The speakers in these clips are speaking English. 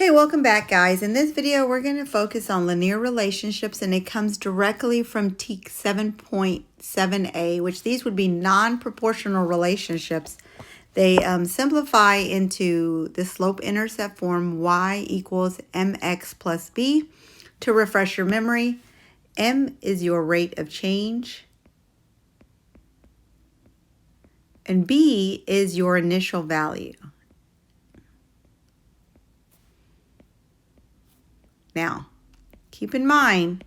Hey, welcome back, guys. In this video, we're going to focus on linear relationships, and it comes directly from TEAC 7.7a, which these would be non-proportional relationships. They simplify into the slope-intercept form y equals mx plus b. To refresh your memory, m is your rate of change, and b is your initial value. Now, keep in mind,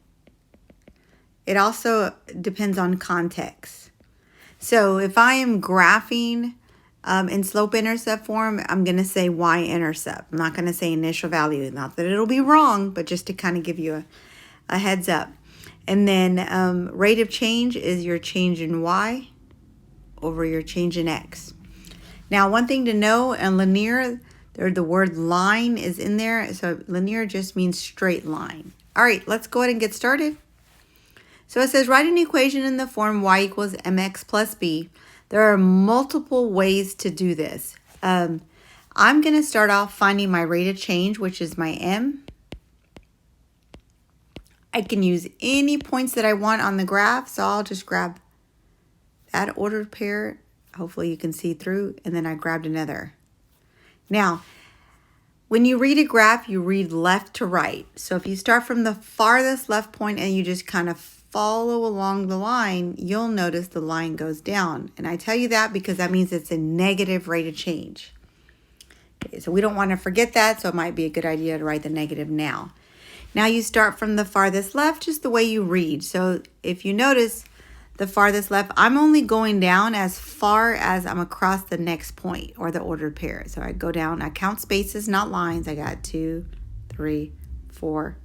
it also depends on context. So if I am graphing in slope-intercept form, I'm going to say y-intercept. I'm not going to say initial value. Not that it'll be wrong, but just to kind of give you a heads up. And then rate of change is your change in y over your change in x. Now, one thing to know, in linear, the word line is in there, so linear just means straight line. All right, let's go ahead and get started. So it says write an equation in the form y equals mx plus b. There are multiple ways to do this. I'm going to start off finding my rate of change, which is my m. I can use any points that I want on the graph, so I'll just grab that ordered pair. Hopefully you can see through, and then I grabbed another. Now, when you read a graph, you read left to right. So if you start from the farthest left point and you just kind of follow along the line, you'll notice the line goes down. And I tell you that because that means it's a negative rate of change. Okay, so we don't want to forget that, so it might be a good idea to write the negative now. Now you start from the farthest left, just the way you read. So if you notice, the farthest left, I'm only going down as far as I'm across the next point or the ordered pair. So I go down, I count spaces, not lines. I got 2, 3, 4.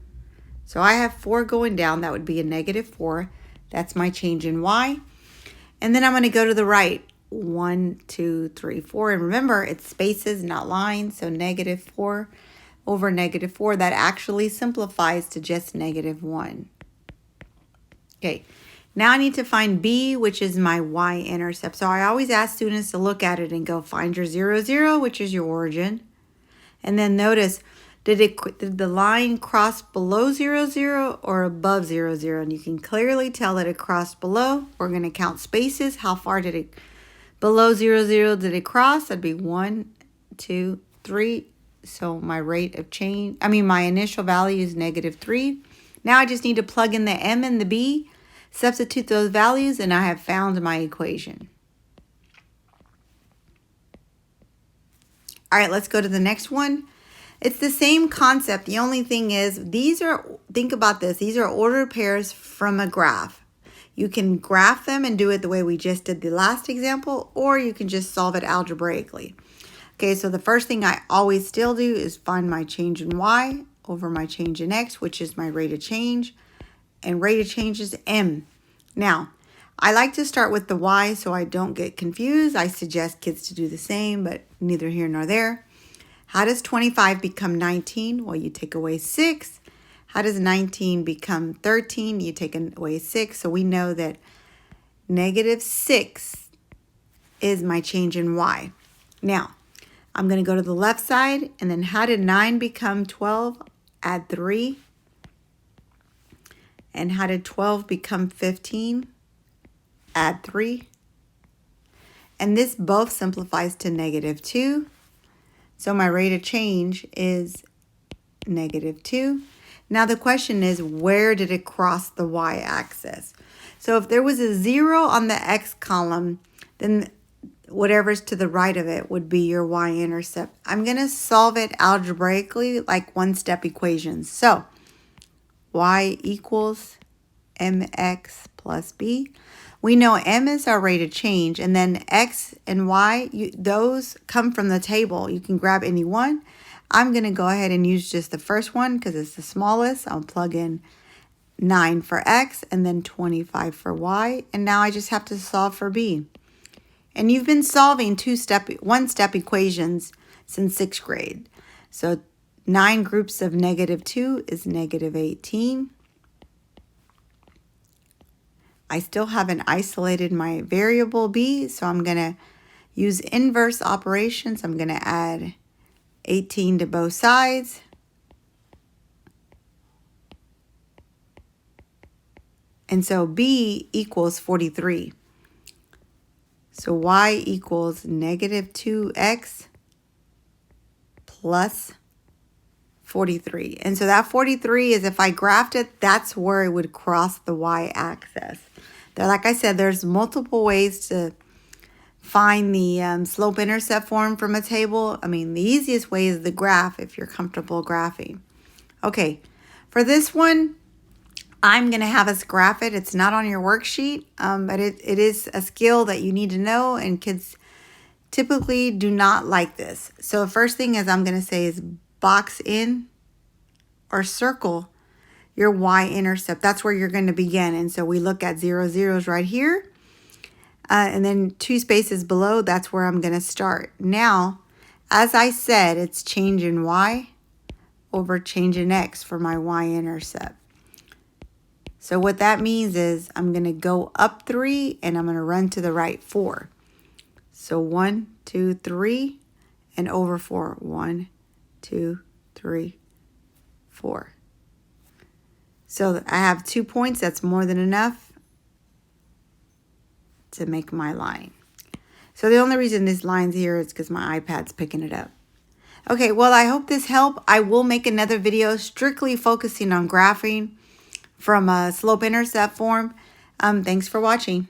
So I have 4 going down. That would be a negative 4. That's my change in y. And then I'm going to go to the right. 1, 2, 3, 4. And remember, it's spaces, not lines. So negative 4 over negative 4. That actually simplifies to just negative 1. Okay. Now I need to find b, which is my y-intercept. So I always ask students to look at it and go find your 0, 0, which is your origin. And then notice, did the line cross below 0, 0 or above 0, 0? And you can clearly tell that it crossed below. We're going to count spaces. How far did it, below 0, 0 did it cross? That'd be 1, 2, 3. So my rate of change, my initial value is negative 3. Now I just need to plug in the m and the b. Substitute those values, and I have found my equation. All right, let's go to the next one. It's the same concept. The only thing is, think about this, these are ordered pairs from a graph. You can graph them and do it the way we just did the last example, or you can just solve it algebraically. Okay, so the first thing I always still do is find my change in y over my change in x, which is my rate of change. And rate of change is m. Now, I like to start with the y so I don't get confused. I suggest kids to do the same, but neither here nor there. How does 25 become 19? Well, you take away 6. How does 19 become 13? You take away 6. So we know that negative 6 is my change in y. Now, I'm going to go to the left side, and then how did 9 become 12? Add 3. And how did 12 become 15? Add 3. And this both simplifies to negative 2. So my rate of change is negative 2. Now the question is, where did it cross the y-axis? So if there was a 0 on the x column, then whatever's to the right of it would be your y-intercept. I'm going to solve it algebraically like one-step equations. So y equals mx plus b. We know m is our rate of change, and then x and y, those come from the table. You can grab any one. I'm going to go ahead and use just the first one because it's the smallest. I'll plug in 9 for x and then 25 for y, and now I just have to solve for b. And you've been solving one-step equations since 6th grade. So 9 groups of negative 2 is negative 18. I still haven't isolated my variable b, so I'm going to use inverse operations. I'm going to add 18 to both sides. And so B equals 43. So y equals negative 2x plus 43. And so that 43 is, if I graphed it, that's where it would cross the y-axis. Like I said, there's multiple ways to find the slope-intercept form from a table. I mean, the easiest way is the graph if you're comfortable graphing. Okay, for this one, I'm going to have us graph it. It's not on your worksheet, but it is a skill that you need to know, and kids typically do not like this. So the first thing is I'm going to say is box in or circle your y-intercept. That's where you're going to begin. And so we look at 0, 0s right here. And then 2 spaces below, that's where I'm going to start. Now, as I said, it's change in y over change in x for my y-intercept. So what that means is I'm going to go up 3 and I'm going to run to the right 4. So 1, 2, 3, and over 4. 1, 2, 3, 4. So I have 2 points. That's more than enough to make my line. So the only reason this line's here is because my iPad's picking it up. Okay, well, I hope this helped. I will make another video strictly focusing on graphing from a slope-intercept form. Thanks for watching.